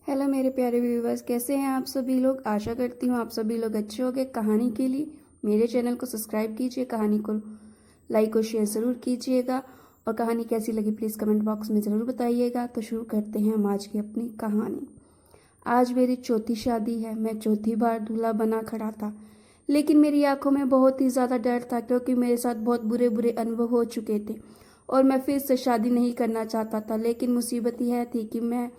Hello मेरे प्यारे viewers, कैसे हैं आप सभी लोग। आशा करती हूँ आप सभी लोग अच्छे होंगे। कहानी के लिए मेरे चैनल को सब्सक्राइब कीजिए, कहानी को लाइक और शेयर ज़रूर कीजिएगा और कहानी कैसी लगी प्लीज़ कमेंट बॉक्स में ज़रूर बताइएगा। तो शुरू करते हैं हम आज की अपनी कहानी। आज मेरी चौथी शादी है। मैं चौथी बार दूल्हा बना खड़ा था, लेकिन मेरी आंखों में बहुत ही ज़्यादा डर था, क्योंकि मेरे साथ बहुत बुरे बुरे अनुभव हो चुके थे और मैं फिर से शादी नहीं करना चाहता था। लेकिन मुसीबत यह थी कि मैं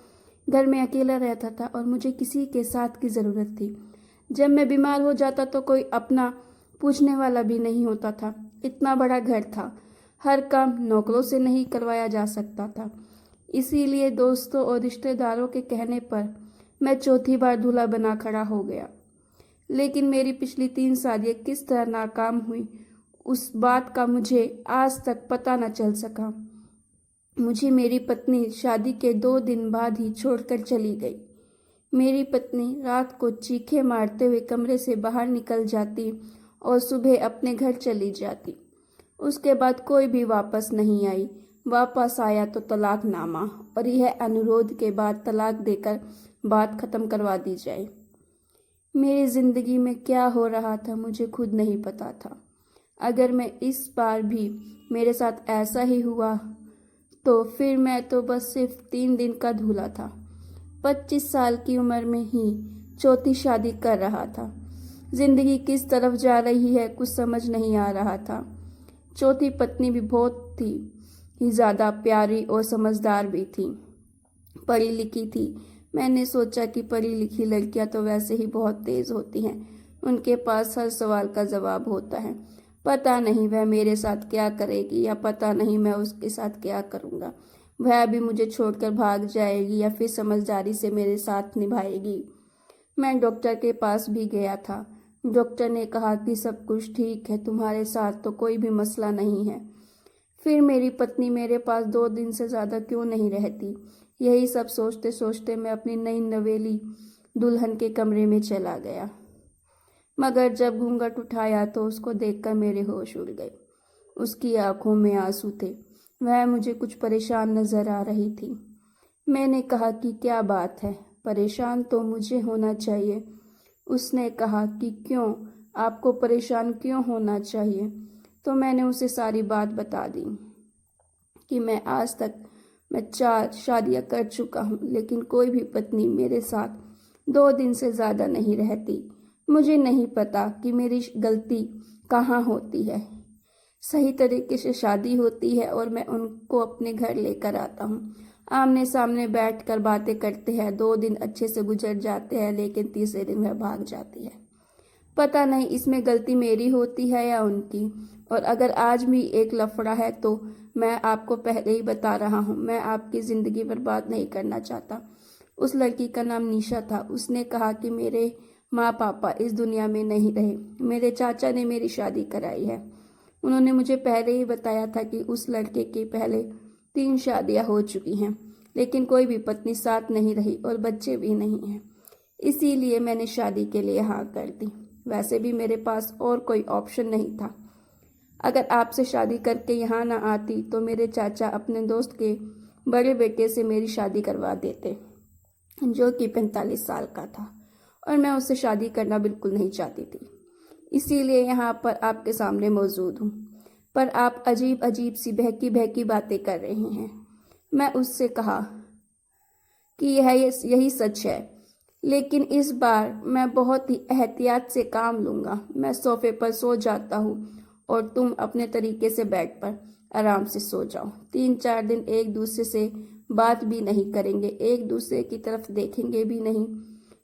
घर में अकेला रहता था और मुझे किसी के साथ की ज़रूरत थी। जब मैं बीमार हो जाता तो कोई अपना पूछने वाला भी नहीं होता था। इतना बड़ा घर था, हर काम नौकरों से नहीं करवाया जा सकता था। इसीलिए दोस्तों और रिश्तेदारों के कहने पर मैं चौथी बार दूल्हा बना खड़ा हो गया। लेकिन मेरी पिछली 3 शादियाँ किस तरह नाकाम हुई, उस बात का मुझे आज तक पता न चल सका। मुझे मेरी पत्नी शादी के 2 दिन बाद ही छोड़कर चली गई। मेरी पत्नी रात को चीखे मारते हुए कमरे से बाहर निकल जाती और सुबह अपने घर चली जाती। उसके बाद कोई भी वापस नहीं आई। वापस आया तो तलाकनामा और यह अनुरोध के बाद तलाक देकर बात खत्म करवा दी जाए। मेरी जिंदगी में क्या हो रहा था मुझे खुद नहीं पता था। अगर मैं इस बार भी मेरे साथ ऐसा ही हुआ तो फिर मैं तो बस सिर्फ 3 दिन का दूल्हा था। 25 साल की उम्र में ही चौथी शादी कर रहा था। जिंदगी किस तरफ जा रही है कुछ समझ नहीं आ रहा था। चौथी पत्नी भी बहुत ही ज़्यादा प्यारी और समझदार भी थी, पढ़ी लिखी थी। मैंने सोचा कि पढ़ी लिखी लड़कियां तो वैसे ही बहुत तेज़ होती हैं, उनके पास हर सवाल का जवाब होता है। पता नहीं वह मेरे साथ क्या करेगी या पता नहीं मैं उसके साथ क्या करूँगा। वह भी मुझे छोड़कर भाग जाएगी या फिर समझदारी से मेरे साथ निभाएगी। मैं डॉक्टर के पास भी गया था। डॉक्टर ने कहा कि सब कुछ ठीक है, तुम्हारे साथ तो कोई भी मसला नहीं है। फिर मेरी पत्नी मेरे पास 2 दिन से ज़्यादा क्यों नहीं रहती। यही सब सोचते सोचते मैं अपनी नई नवेली दुल्हन के कमरे में चला गया, मगर जब घूंघट उठाया तो उसको देखकर मेरे होश उड़ गए। उसकी आंखों में आंसू थे। वह मुझे कुछ परेशान नजर आ रही थी। मैंने कहा कि क्या बात है, परेशान तो मुझे होना चाहिए। उसने कहा कि क्यों, आपको परेशान क्यों होना चाहिए। तो मैंने उसे सारी बात बता दी कि मैं आज तक 4 शादियां कर चुका हूँ, लेकिन कोई भी पत्नी मेरे साथ 2 दिन से ज़्यादा नहीं रहती। मुझे नहीं पता कि मेरी गलती कहाँ होती है। सही तरीके से शादी होती है और मैं उनको अपने घर लेकर आता हूँ। आमने सामने बैठकर बातें करते हैं। 2 दिन अच्छे से गुजर जाते हैं, लेकिन तीसरे दिन वह भाग जाती है। पता नहीं इसमें गलती मेरी होती है या उनकी। और अगर आज भी एक लफड़ा है तो मैं आपको पहले ही बता रहा हूँ, मैं आपकी ज़िंदगी बर्बाद नहीं करना चाहता। उस लड़की का नाम निशा था। उसने कहा कि मेरे माँ पापा इस दुनिया में नहीं रहे, मेरे चाचा ने मेरी शादी कराई है। उन्होंने मुझे पहले ही बताया था कि उस लड़के की पहले 3 शादियाँ हो चुकी हैं, लेकिन कोई भी पत्नी साथ नहीं रही और बच्चे भी नहीं हैं। इसीलिए मैंने शादी के लिए हाँ कर दी। वैसे भी मेरे पास और कोई ऑप्शन नहीं था। अगर आपसे शादी करके यहाँ ना आती तो मेरे चाचा अपने दोस्त के बड़े बेटे से मेरी शादी करवा देते, जो कि 45 साल का था, और मैं उससे शादी करना बिल्कुल नहीं चाहती थी। इसीलिए यहाँ पर आपके सामने मौजूद हूँ। पर आप अजीब अजीब सी बहकी बहकी बातें कर रहे हैं। मैं उससे कहा कि यही सच है, लेकिन इस बार मैं बहुत ही एहतियात से काम लूँगा। मैं सोफे पर सो जाता हूँ और तुम अपने तरीके से बेड पर आराम से सो जाओ। 3-4 दिन एक दूसरे से बात भी नहीं करेंगे, एक दूसरे की तरफ देखेंगे भी नहीं।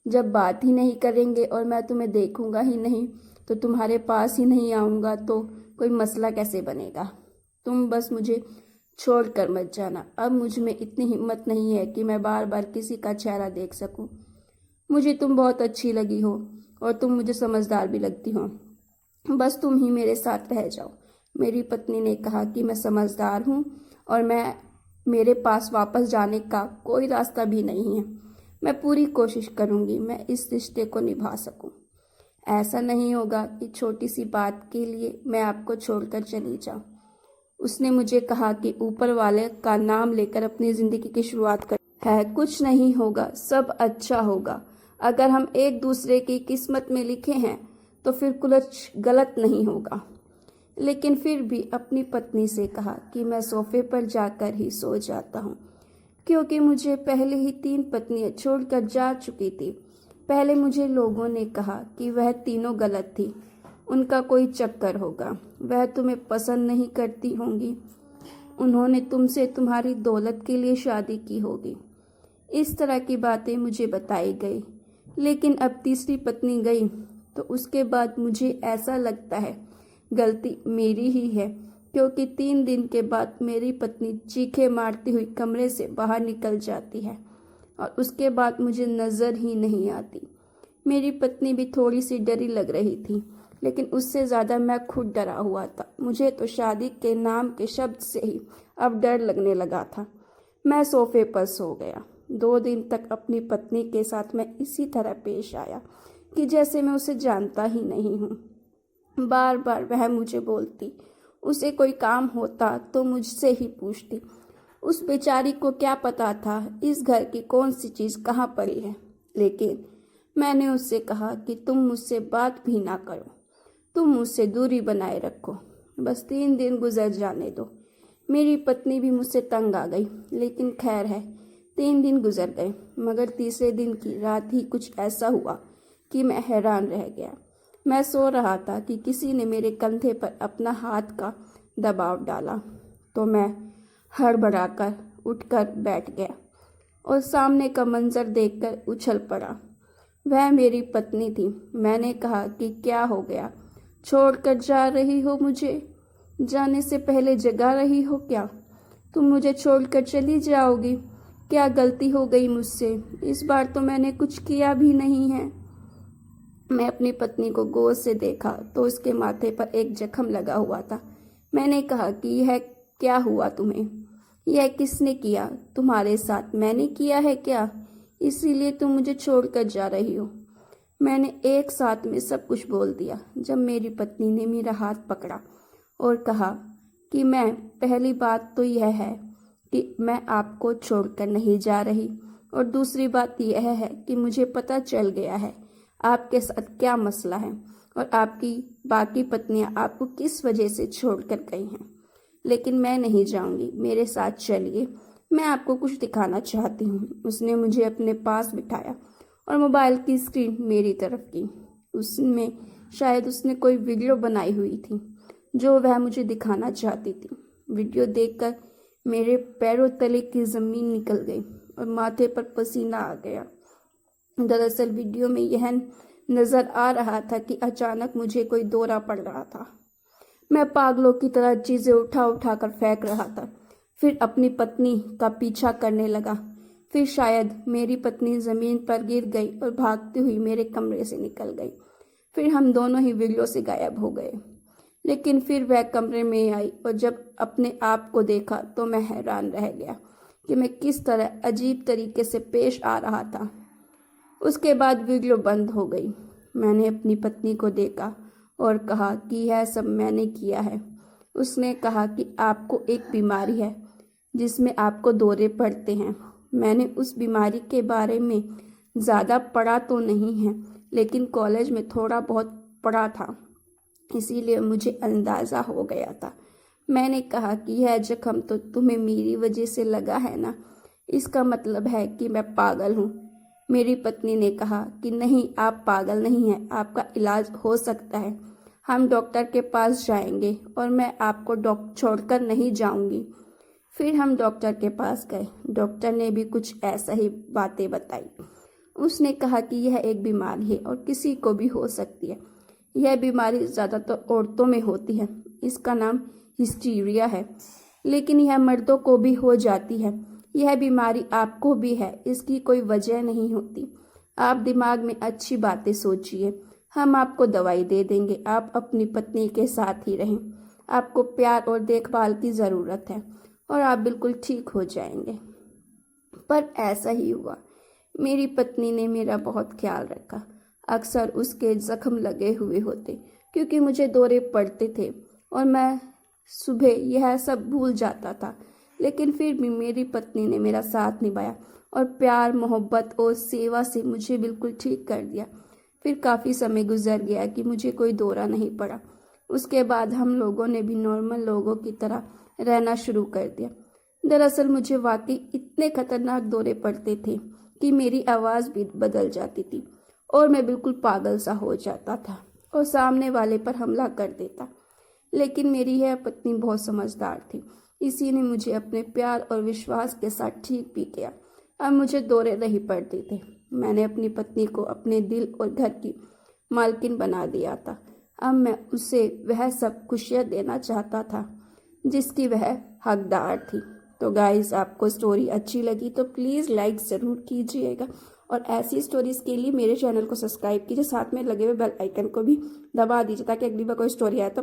जब बात ही नहीं करेंगे और मैं तुम्हें देखूंगा ही नहीं, तो तुम्हारे पास ही नहीं आऊँगा, तो कोई मसला कैसे बनेगा। तुम बस मुझे छोड़ कर मत जाना। अब मुझ में इतनी हिम्मत नहीं है कि मैं बार बार किसी का चेहरा देख सकूं। मुझे तुम बहुत अच्छी लगी हो और तुम मुझे समझदार भी लगती हो। बस तुम ही मेरे साथ रह जाओ। मेरी पत्नी ने कहा कि मैं समझदार हूँ और मेरे पास वापस जाने का कोई रास्ता भी नहीं है। मैं पूरी कोशिश करूँगी मैं इस रिश्ते को निभा सकूँ। ऐसा नहीं होगा कि छोटी सी बात के लिए मैं आपको छोड़कर चली जाऊँ। उसने मुझे कहा कि ऊपर वाले का नाम लेकर अपनी ज़िंदगी की शुरुआत कर। है, कुछ नहीं होगा, सब अच्छा होगा। अगर हम एक दूसरे की किस्मत में लिखे हैं तो फिर कुछ गलत नहीं होगा। लेकिन फिर भी अपनी पत्नी से कहा कि मैं सोफे पर जाकर ही सो जाता हूँ, क्योंकि मुझे पहले ही 3 पत्नियां छोड़कर जा चुकी थी। पहले मुझे लोगों ने कहा कि वह तीनों गलत थी, उनका कोई चक्कर होगा, वह तुम्हें पसंद नहीं करती होंगी, उन्होंने तुमसे तुम्हारी दौलत के लिए शादी की होगी। इस तरह की बातें मुझे बताई गई। लेकिन अब तीसरी पत्नी गई तो उसके बाद मुझे ऐसा लगता है गलती मेरी ही है, क्योंकि 3 दिन के बाद मेरी पत्नी चीखे मारती हुई कमरे से बाहर निकल जाती है और उसके बाद मुझे नज़र ही नहीं आती। मेरी पत्नी भी थोड़ी सी डरी लग रही थी, लेकिन उससे ज़्यादा मैं खुद डरा हुआ था। मुझे तो शादी के नाम के शब्द से ही अब डर लगने लगा था। मैं सोफे पर सो गया। 2 दिन तक अपनी पत्नी के साथ मैं इसी तरह पेश आया कि जैसे मैं उसे जानता ही नहीं हूँ। बार बार वह मुझे बोलती, उसे कोई काम होता तो मुझसे ही पूछती। उस बेचारी को क्या पता था इस घर की कौन सी चीज़ कहाँ पड़ी है। लेकिन मैंने उससे कहा कि तुम मुझसे बात भी ना करो, तुम मुझसे दूरी बनाए रखो, बस 3 दिन गुजर जाने दो। मेरी पत्नी भी मुझसे तंग आ गई, लेकिन खैर है, 3 दिन गुजर गए, मगर तीसरे दिन की रात ही कुछ ऐसा हुआ कि मैं हैरान रह गया। मैं सो रहा था कि किसी ने मेरे कंधे पर अपना हाथ का दबाव डाला, तो मैं हड़बड़ाकर उठकर बैठ गया और सामने का मंजर देखकर उछल पड़ा। वह मेरी पत्नी थी। मैंने कहा कि क्या हो गया, छोड़कर जा रही हो मुझे? जाने से पहले जगा रही हो क्या? तुम मुझे छोड़कर चली जाओगी? क्या गलती हो गई मुझसे? इस बार तो मैंने कुछ किया भी नहीं है। मैं अपनी पत्नी को गौर से देखा तो उसके माथे पर एक जख्म लगा हुआ था। मैंने कहा कि यह क्या हुआ तुम्हें? यह किसने किया? तुम्हारे साथ मैंने किया है क्या? इसीलिए तुम मुझे छोड़कर जा रही हो। मैंने एक साथ में सब कुछ बोल दिया जब मेरी पत्नी ने मेरा हाथ पकड़ा और कहा कि मैं पहली बात तो यह है कि मैं आपको छोड़कर नहीं जा रही, और दूसरी बात यह है कि मुझे पता चल गया है आपके साथ क्या मसला है और आपकी बाकी पत्नियां आपको किस वजह से छोड़कर गई हैं। लेकिन मैं नहीं जाऊंगी, मेरे साथ चलिए, मैं आपको कुछ दिखाना चाहती हूँ। उसने मुझे अपने पास बिठाया और मोबाइल की स्क्रीन मेरी तरफ की। उसमें शायद उसने कोई वीडियो बनाई हुई थी जो वह मुझे दिखाना चाहती थी। वीडियो देखकर मेरे पैरों तले की ज़मीन निकल गई और माथे पर पसीना आ गया। दरअसल वीडियो में यह नज़र आ रहा था कि अचानक मुझे कोई दौरा पड़ रहा था। मैं पागलों की तरह चीज़ें उठा उठा कर फेंक रहा था, फिर अपनी पत्नी का पीछा करने लगा। फिर शायद मेरी पत्नी ज़मीन पर गिर गई और भागती हुई मेरे कमरे से निकल गई। फिर हम दोनों ही वीडियो से गायब हो गए। लेकिन फिर वह कमरे में आई और जब अपने आप को देखा तो मैं हैरान रह गया कि मैं किस तरह अजीब तरीके से पेश आ रहा था। उसके बाद वीडियो बंद हो गई। मैंने अपनी पत्नी को देखा और कहा कि यह सब मैंने किया है। उसने कहा कि आपको एक बीमारी है जिसमें आपको दौरे पड़ते हैं। मैंने उस बीमारी के बारे में ज़्यादा पढ़ा तो नहीं है, लेकिन कॉलेज में थोड़ा बहुत पढ़ा था, इसीलिए मुझे अंदाज़ा हो गया था। मैंने कहा कि यह जख्म तो तुम्हें मेरी वजह से लगा है ना, इसका मतलब है कि मैं पागल हूँ। मेरी पत्नी ने कहा कि नहीं, आप पागल नहीं हैं, आपका इलाज हो सकता है, हम डॉक्टर के पास जाएंगे और मैं आपको छोड़कर नहीं जाऊंगी। फिर हम डॉक्टर के पास गए। डॉक्टर ने भी कुछ ऐसा ही बातें बताई। उसने कहा कि यह एक बीमारी है और किसी को भी हो सकती है। यह बीमारी ज़्यादातर औरतों में होती है। इसका नाम हिस्टीरिया है, लेकिन यह मर्दों को भी हो जाती है। यह बीमारी आपको भी है, इसकी कोई वजह नहीं होती। आप दिमाग में अच्छी बातें सोचिए, हम आपको दवाई दे देंगे, आप अपनी पत्नी के साथ ही रहें। आपको प्यार और देखभाल की ज़रूरत है और आप बिल्कुल ठीक हो जाएंगे। पर ऐसा ही हुआ। मेरी पत्नी ने मेरा बहुत ख्याल रखा। अक्सर उसके जख्म लगे हुए होते क्योंकि मुझे दौरे पड़ते थे और मैं सुबह यह सब भूल जाता था, लेकिन फिर भी मेरी पत्नी ने मेरा साथ निभाया। और प्यार, मोहब्बत और सेवा से मुझे बिल्कुल ठीक कर दिया। फिर काफ़ी समय गुजर गया कि मुझे कोई दौरा नहीं पड़ा। उसके बाद हम लोगों ने भी नॉर्मल लोगों की तरह रहना शुरू कर दिया। दरअसल मुझे वाकई इतने खतरनाक दौरे पड़ते थे कि मेरी आवाज़ भी बदल जाती थी और मैं बिल्कुल पागल सा हो जाता था और सामने वाले पर हमला कर देता। लेकिन मेरी यह पत्नी बहुत समझदार थी, इसी ने मुझे अपने प्यार और विश्वास के साथ ठीक भी किया। अब मुझे दौरे नहीं पड़ते थे। मैंने अपनी पत्नी को अपने दिल और घर की मालकिन बना दिया था। अब मैं उसे वह सब खुशियाँ देना चाहता था जिसकी वह हकदार थी। तो गाइस, आपको स्टोरी अच्छी लगी तो प्लीज़ लाइक ज़रूर कीजिएगा और ऐसी स्टोरीज़ के लिए मेरे चैनल को सब्सक्राइब कीजिए, साथ में लगे हुए बेल आइकन को भी दबा दीजिए ताकि अगली बार कोई स्टोरी आए तो